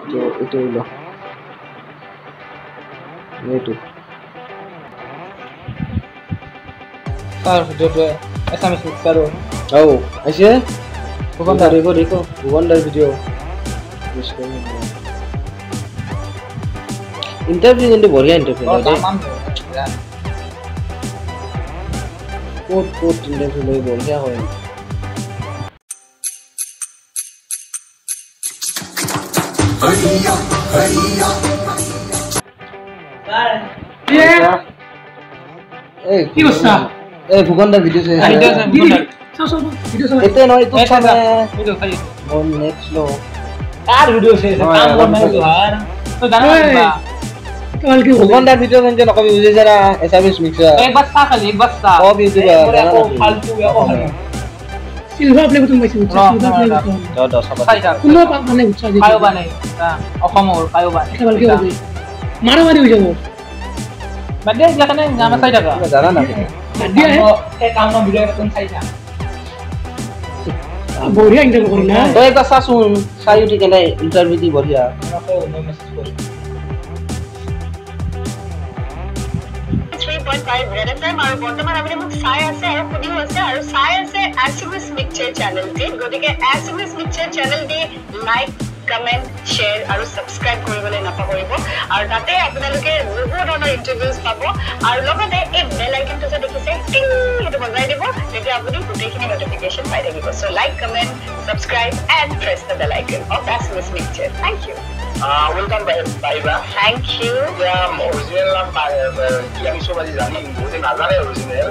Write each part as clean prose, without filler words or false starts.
itu loh. Itu. Sar video SMS mixer Oh, ऐसे bukan देखो wonder video interview কিন্তু বঢ়িয়া ইন্টারভিউ দে coat interview লৈ বঢ়িয়া হয় এই কি বস্তা এই ভুগন্ডার ভিডিও চাই ভিডিও এতে নয় তো সামনে ভিডিও খাই on next lo আর ভিডিও শেষ কাম করনা আর তো জানো না কাল কি ভুগন্ডার ভিডিও কেন নকবি বুঝে যারা এসএমএস মিক্সার एक बस्ता खाली एक बस्ता ও ইউটিউবার জানা না फालतू या ओ সিলভার প্লে বুতুম পাইছি সিলভার প্লে বুতুম দাও সবাই খাইটা কোনো পাক মানে উৎসাহ দিছে খায়ও বানাই অসমর খায়ও বানাই কালকে হবে মারামারি হয়ে যাব বাদে যেখানে জানা চাই টাকা জানা না দিয়া এই কাম ভিডিও কোন চাইছা বঢ়িয়া ইন্টারভিউ করি না তো একটা সাসুন সাইউটি কেন ইন্টারভিউ দি বঢ়িয়া আমাকে মেসেজ করি 3.5 red fm আৰু বৰ্তমান আপুনি মোক চাই আছে আৰু শুনিও আছে আৰু চাই আছে SMS মিক্সচাৰ চেনেলটি গতিকে SMS মিক্সচাৰ চেনেলটি লাইক কমেন্ট শেয়াৰ আৰু সাবস্ক্ৰাইব কৰিবলৈ নাপাহৰিব আৰু তাতে আপোনালোকে বহু ধৰণৰ ইন্টাৰভিউজ পাব আৰু লগতে এই বেল আইকনটো যে দেখিছে টিং এটা বজাই দিব তেতিয়া আপুনি গোটেইখিনি নটিফিকেশন পাই থাকিব so like comment subscribe and press the bell icon of SMS mixture thank you welcome Baiba. Thank you. Original naam Kian Sobadi jani bote nazare original.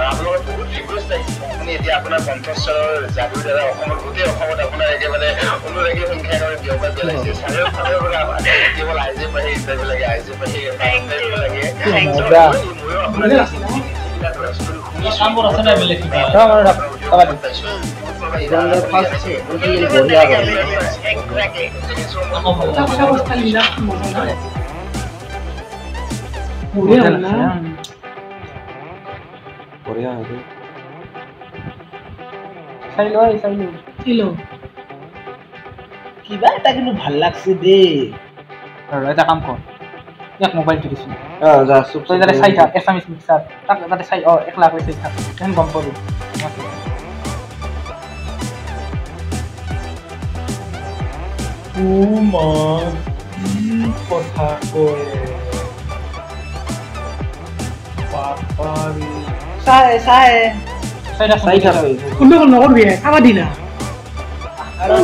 Apnar bahut request aise. Apni etia apnar contestor jadu dara okomor bote okomor apnar ekebare onuragi সংখ্যা করে দিওবা বেলাইছে সারে সারে করে cable আইজে পাহে interview লাগে আইজে পাহে interview লাগে মজা ময়ো আপনার কাম আছে না বেলে কি ভুগন্ডার ফার্স্ট ইন্টারভিউ বঢ়িয়া করে Exactly. টাকা বস্তা লিলা মজা না বঢ়িয়া না বঢ়িয়া হইছে চাইলো কিলো কিবা এটা কিন্তু ভাল লাগছে দে আৰু এটা কাম কৰ এক মোবাইল দিছো যা চুপ তই যাতে চাই থাক SMS মিক্সার তাক যাতে চাই 1 লাখ চাই থাক এখন গম পাবি কথা কয় পাপারি চাই চাই থাক কোন নকৰবি খাবা দিনা আৰু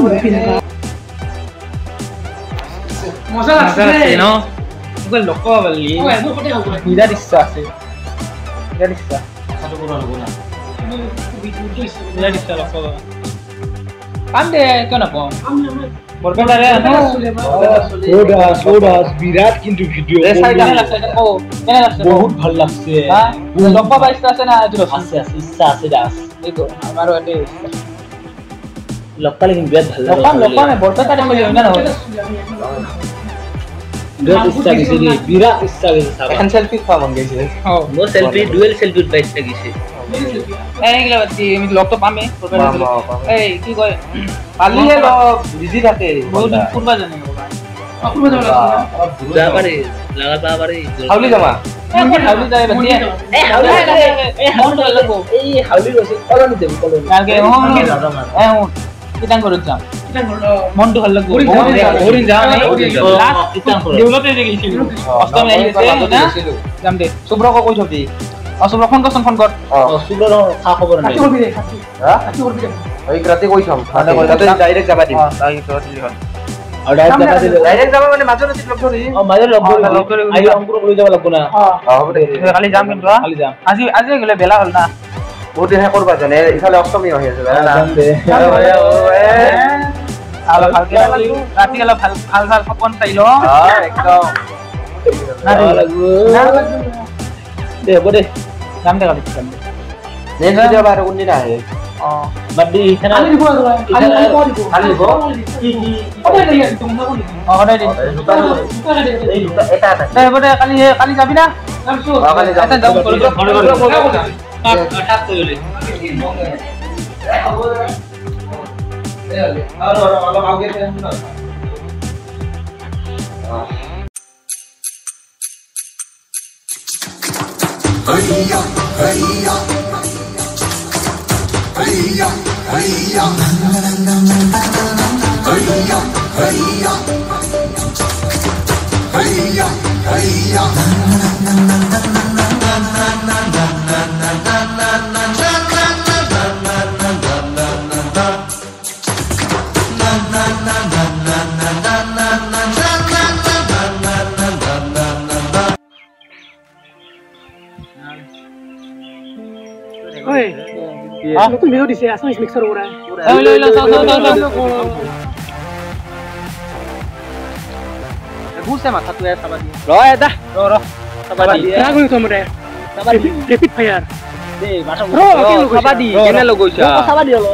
মজা লাগছে ন মোক লক বলি ওই মই কতে খাব বিৰাট ইচ্ছা আছে বিৰাট ইচ্ছা কথাটো কৰা হ'ব না বিৰাট ইচ্ছা লক কাম দে কিয় নাপাওঁ বৰপেটাৰে সোডাস বিরাট কিন্তু ভিডিও কেনে লাগছে বহুত ভাল লাগছে লগ পাবা ইচ্ছা আছে না আছে ইচ্ছা আছে দাস এইটো আমাৰো এতে লগ পালে কিন্তু বিৰাট ভাল লগ বৰপেটাৰে মই না নহয় বিৰাট ইচ্ছা গৈছে দেই বিৰাট ইচ্ছা গৈছে এখন সেলফি খোৱা মন গৈছে মোৰ সেলফি ডুৱেল সেলফিত বাইছ লাগিছে এইগিলা বাতি আমি লগটো পামেই এই কি কয় কালিহে লগ বিজি থাকে বহুত ফুৰবা জানে অপুৰ যাব যা পাৰি লাগা পা পাৰি হাউলি জমা হাউলি যায় বাতি এই হাউলি গৈছে কলনি দেব কলনি নালকে কিতাং ঘৰত যাম মনটো ভাল লাগব ভৰি যাম দেউলতে দেখিছিলো অষ্টমী আহিছে না যাম দে সুব্ৰক কৈ থবি সুব্ৰ ফোন কৰ সুন্দৰ খা খবৰ নাই এই ৰাতি কৈ থম তাতে ডাইৰেক্ট যাবা দিম আৰু ডাইৰেক্ট যাবা মানে মাজৰ ৰাতি লগ ধৰি মাজৰ লগ ধৰি আই অংকুৰক লৈ যাব লাগব না হ'ব দে কালি যাম কিন্তু কালি যাম আজি গলে বেলা হ'ল না বহুত দিন কৰবা জানে ইফালে অষ্টমী হৈ আছে জানা না অলপ ভালকে ৰাতি অলপ ভাল সপোন চাই ল একদম দে হ'ব দে যাম দে কালি যাম দে নেক্সট ভিডিও বাৰ কোনদিনা আহে বাদি এখানে কালি দিব কালি দিব কি কবে লাগি আছে তোমরা কোন সদায় দে এই দুটা এটা এটা দে হ'ব দে কালি যাবি না কালি যাম এটা যাম কাট কৰিলে আৰু অলপ আগে Oi. Notun video দিছে আসামিস মিক্সার ওরা লো চাও ঘুরছে মাথা তুই সাবা দি র এটা র সাবা দি রাগুন তোমরা রিপিট ফায়ার দে বাটা সাবা দি কেনে লগইছা সাবা দি হলো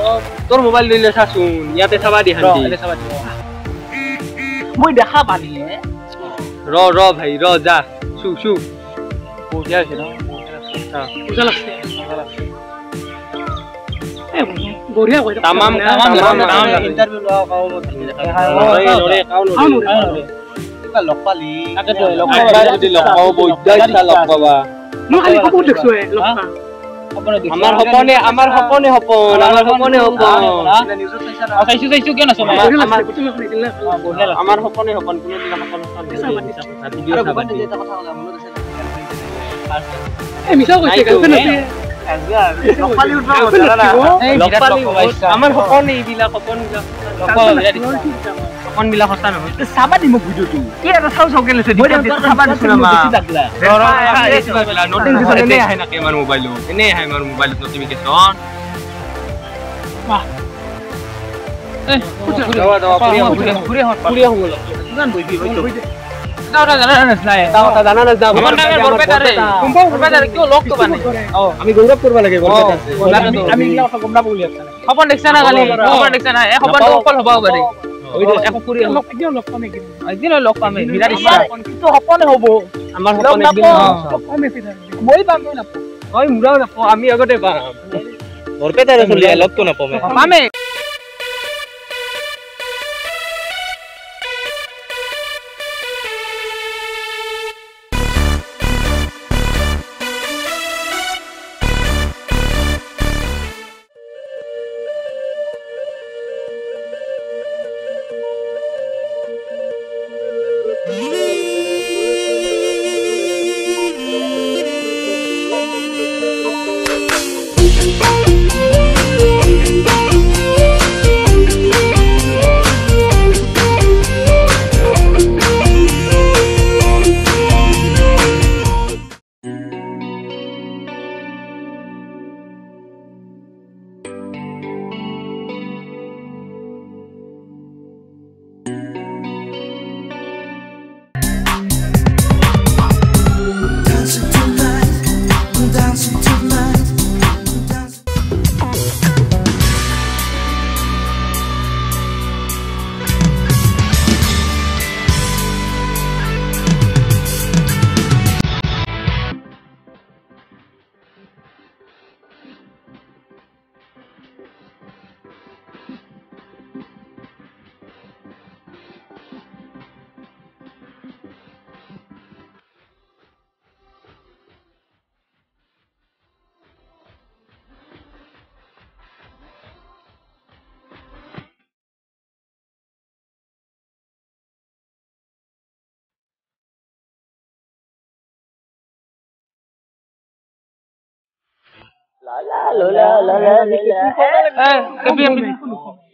তোর মোবাইল দিলে চাচোন ইয়াতে চাবা দি হান্তি সাবা দি মই দেখা পালি র ভাই র যা শু শু বুঝা আছে না বুঝা লাগছে বঢ়িয়া কইতা তামাম ইন্টারভিউ লও কাও এটা লক পালি তাকে তো লক যদি লগ পাও বৈদ্যাইছা লগ পাবা মই খালি সপোন দেখছো লক্কা আমাৰ সপনে সপন চাইছো কিয় নাছো আমাৰ সপনে সপন কোনো দিনা এ মিছা কইছে গালফ্ৰেণ্ড আছে আমাৰ সপন এইবিলাক সপন বিলাক সঁচা নহয় চাবা দি মোক ভিডিওটো কি এটা চাও কেলেছে চাবা দিছ না বেছি লাগলা নোটিফিকেশন এনে আহে নাকি আমাৰ মোবাইলত এনে আহে আমাৰ মোবাইলত নোটিফিকেশন বাহ ঘুরে হল গান বইবি হইতো দাওটা জানা নাই দাওটা জানা না যাব আমার নামে বরপেটারে কিও লোক তো বানে আমি গৌরব করব লাগে বরপেটাতে আমি ইলা কথা গমনা বলি আছে খবর দেখছ না খালি খবর দেখছ না এ খবর তো কল হবা পারে ওইটা এক পুরি লোক কিও লোক পামে কি একদিন লোক পামে বিরাট ইচ্ছা কিন্তু হপনে হবো আমার হপনে একদিন পামে ফিদার মই পাম না ওই মুরাও না আমি আগতে পাম বরপেটারে চলি লোক তো না পামে পামে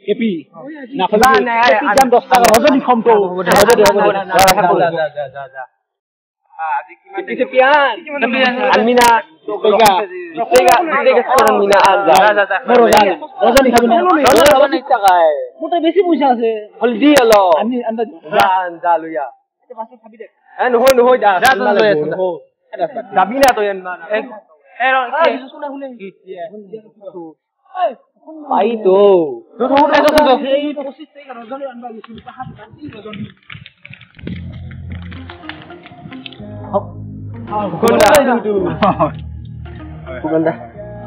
কেপি না এক্সাম 10 টাকা হবে নি ফর্ম তো হবে আজি কি পিয়ান আলমিনা তোগা আলমিনা যা মোর রজনী খাবি না রজনী টাকায় মোটা বেশি পয়সা আছে হলদি আলো আমি আন্দাজ যা লইয়া এটা পাঁচটা খাবি দে নহয় যা যাবি না তো পাই তো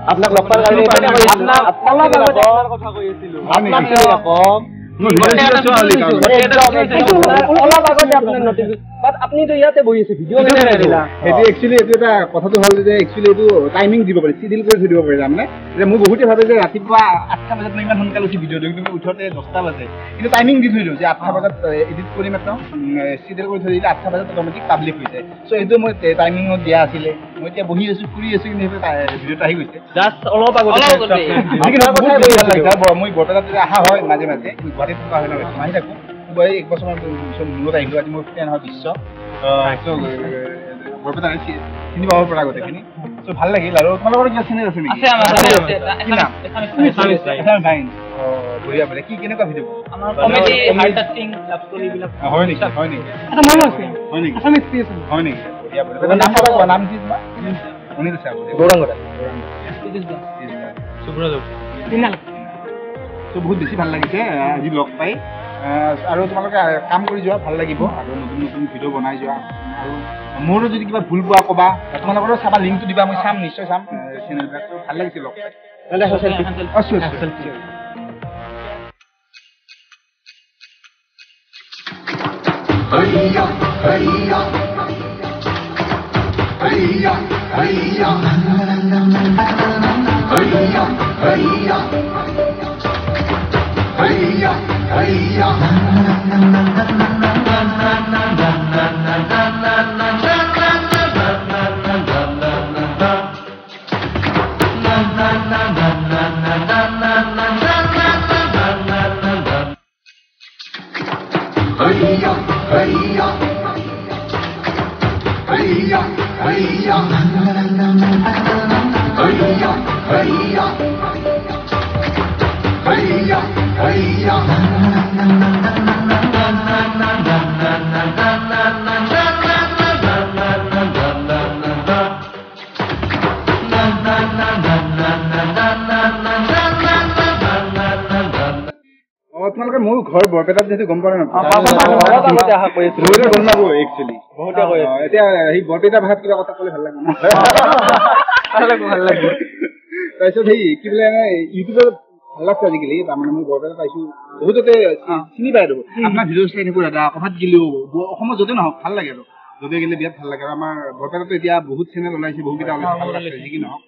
আপোনাক লগ পাৰ কাৰণে কথা কৈ আছিলো অলপ আগতে আপোনাৰ নটিফিকেশ্যন বাট আপুনি তো ইয়াতে বহি আছে ভিডিঅ' কেনেকৈ দিলা সেইটো একচুৱেলি এইটো এটা কথাটো হ'ল যে একচুৱেলি এইটো টাইমিং দিব পাৰি চিডিউল কৰি থৈ দিব পাৰি তাৰমানে যে মোৰ বহুতে ভাবে যে ৰাতিপুৱা 8টা বজাত মই ইমান সোনকালে উঠি ভিডিঅ' দিওঁ কিন্তু উঠোতে 10টা বাজে কিন্তু টাইমিং দি থৈ দিওঁ যে 8টা বজাত এডিট কৰিম একদম চিডিউল কৰি থৈ দিলে 8টা বজাত অট'মেটিক পাব্লিক হৈ যায় চ' এইটো মই টাইমিঙত দিয়া আছিলে মই এতিয়া বহি আছোঁ ফুৰি আছোঁ কিন্তু ভিডিঅ'টো আহি গৈছে জাষ্ট অলপ আগতে মই বৰপেটাত অহা হয় মাজে মাজে গুৱাহাটীত থকা হয় নহয় আহি থাকোঁ মই 1 বছৰমান মূৰত আহিলোঁ আজি মোৰ ফ্ৰেণ্ড হয় বিশ্ব বৰপেটাৰে চিনি পাব পৰা গোটেইখিনি চ' ভাল লাগিল আৰু তোমালোকৰ কিবা চেনেল আছে নেকি কি নাম বঢ়িয়া বঢ়িয়া কি কেনেকুৱা ভিডিঅ' হয় নেকি হয় নেকি হয় নেকি হয় নেকি বঢ়িয়া বঢ়িয়া নাম কোৱা নাম কি তোমাৰ শুনি দিছা গৌৰাংগৰা চ' বহুত বেছি ভাল লাগিছে আজি লগ পাই আৰু তোমালোকে কাম কৰি যোৱা ভাল লাগিব আৰু নতুন নতুন ভিডিঅ' বনাই যোৱা আৰু মোৰো যদি কিবা ভুল পোৱা ক'বা তোমালোকৰো চাবা লিংকটো দিবা মই চাম নিশ্চয় চাম চেনেলবিলাক ভাল লাগিছে লগ পাই তোমালোকে মোৰ ঘৰ বৰপেটাত যিহেতু গম পোৱা নাই গম নাপাব একচুৱেলি এতিয়া সেই বৰপেটা ভাষাত কিবা কথা ক'লে ভাল লাগে ভাল লাগিব তাৰপিছত সেই কি বোলে ইউটিউবত ভাল লাগছে আজিকালি তাৰমানে মই বৰপেটাত পাইছোঁ বহুততে চিনি পায় আৰু আপোনাৰ ভিডিঅ' চাই থাকোঁ দাদা ক'ৰবাত গ'লেও অসমত য'তে নহওক ভাল লাগে আৰু য'তে গ'লে বিৰাট ভাল লাগে আৰু আমাৰ বৰপেটাতো এতিয়া বহুত চেনেল ওলাইছে বহুতকেইটা ওলাইছে ভাল লাগছে যি কি নহওক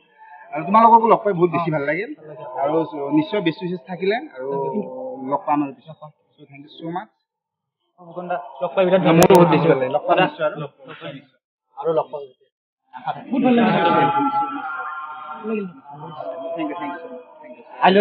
আৰু তোমালোককো লগ পাই বহুত বেছি ভাল লাগিল আৰু নিশ্চয় বেষ্ট উইচেছ থাকিলে আৰু লগ পাম আৰু পিছত চ' থেংক ইউ চ' মাছ লগ পাই বিৰাট মোৰো বহুত বেছি ভাল লাগে লগ পাম নিশ্চয় আৰু লগ পাম বহুত ভাল লাগিছে থেংক ইউ আহিলো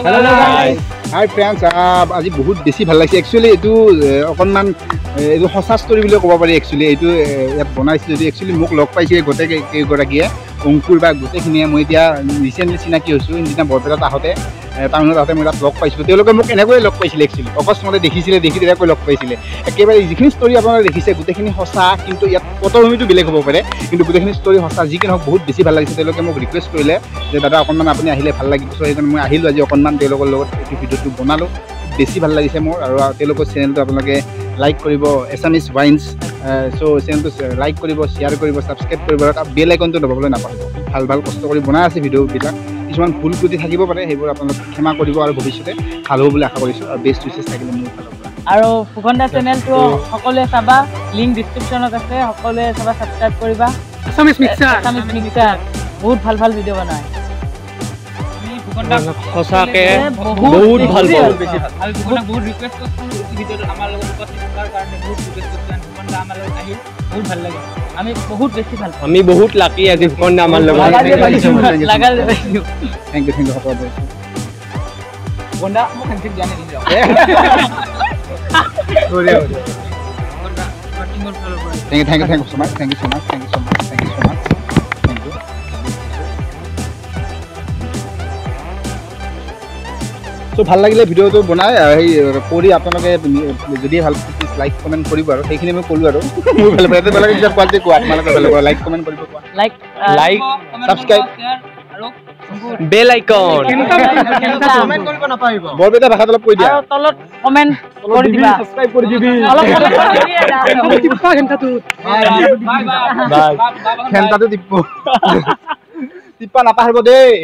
দাদা হাই ফ্ৰেণ্ডছ আজি বহুত বেছি ভাল লাগিছে একচুৱেলি এইটো অকণমান এইটো সঁচা ষ্টৰী বুলি ক'ব পাৰি একচুৱেলি এইটো ইয়াত বনাইছিলোঁ যদি একচুৱেলি মোক লগ পাইছিলে গোটেই কেইগৰাকীয়ে অংকুৰ বা গোটেইখিনিয়ে মই এতিয়া ৰিচেণ্টলি চিনাকি হৈছোঁ সিদিনা বৰপেটাত আহোঁতে টাউনত আহোঁতে মই তাত লগ পাইছিলোঁ তেওঁলোকে মোক এনেকৈয়ে লগ পাইছিলে একচুৱেলি অকস্মাতে দেখিছিলে দেখি তেনেকৈ লগ পাইছিলে একেবাৰে যিখিনি ষ্টৰী আপোনালোকে দেখিছে গোটেইখিনি সঁচা কিন্তু ইয়াত পটভূমিটো বেলেগ হ'ব পাৰে কিন্তু গোটেইখিনি ষ্টৰী সঁচা যি কি নহওক বহুত বেছি ভাল লাগিছে তেওঁলোকে মোক ৰিকুৱেষ্ট কৰিলে যে দাদা অকণমান আপুনি আহিলে ভাল লাগিব চ' সেইকাৰণে মই আহিলোঁ আজি অকণমান তেওঁলোকৰ লগত এইটো ভিডিঅ'টো বনালোঁ বেছি ভাল লাগিছে মোৰ আৰু তেওঁলোকৰ চেনেলটো আপোনালোকে লাইক কৰিব এছামিছ ৱাইনছ চ' চেনেলটো লাইক কৰিব শ্বেয়াৰ কৰিব ছাবস্ক্ৰাইব কৰিব আৰু বেল আইকনটো দবাবলৈ নাপাহৰিব ভাল ভাল কষ্ট কৰি বনাই আছে ভিডিঅ'বিলাক কিছুমান ভুল ত্ৰুটি থাকিব পাৰে সেইবোৰ আপোনালোকে ক্ষমা কৰিব আৰু ভৱিষ্যতে ভাল হ'ব বুলি আশা কৰিছোঁ আৰু বেষ্ট উইচেছ থাকিলে মোৰ ফালৰ পৰা আৰু ফুকনদা চেনেলটো সকলোৱে চাবা লিংক ডিছক্ৰিপশ্যনত আছে সকলোৱে চাবা ছাবস্ক্ৰাইব কৰিবা আছামিজ মিক্সাৰ বহুত ভাল ভাল ভিডিঅ' বনায় সঁচাকে বহুত ভাল পাওঁ আৰু ফুকনক বহুত ৰিকুৱেষ্ট কৰিছোঁ ভিডিঅ'টো আমাৰ লগত উপস্থিত থকাৰ কাৰণে বহুত ৰিকুৱেষ্ট কৰিছোঁ ফুকনদা আমাৰ লগত আহিল বহুত ভাল লাগে আমি বহুত বেছি ভাল পাওঁ আমি বহুত লাকি আজি ফুকনদা আমাৰ লগত থেংক ইউ সকলোকে ফুকনদা মোক হেণ্ডশেক দিয়া নিদিলে Thank you so much. Thank you so much. Thank you so much. Thank you so much. Thank you. So তো ভাল লাগিলে ভিডিওটো বনাই সেই কৰি আপোনালোকে যদি ভাল প্লিজ লাইক কমেণ্ট কৰিব আৰু সেইখিনি মই ক'লোঁ আৰু মোৰ ভাল পাই বেলেগ কিবা কোৱালিটি কোৱা আপোনালোকে বেলেগ লাইক কমেণ্ট কৰিব কোৱা লাইক সাবস্ক্ৰাইব আৰু বেল আইকন কমেণ্ট কৰিব নাপাহৰিব বৰপেটা ভাষাত অলপ কৈ দিয়া আৰু তলত কমেণ্ট কৰি দিবা সাবস্ক্ৰাইব কৰি দিবি অলপ কৰি দিবা টিপা ঘণ্টাটো বাই ঘণ্টাটো টিপব টিপা নাপাহৰিব দেই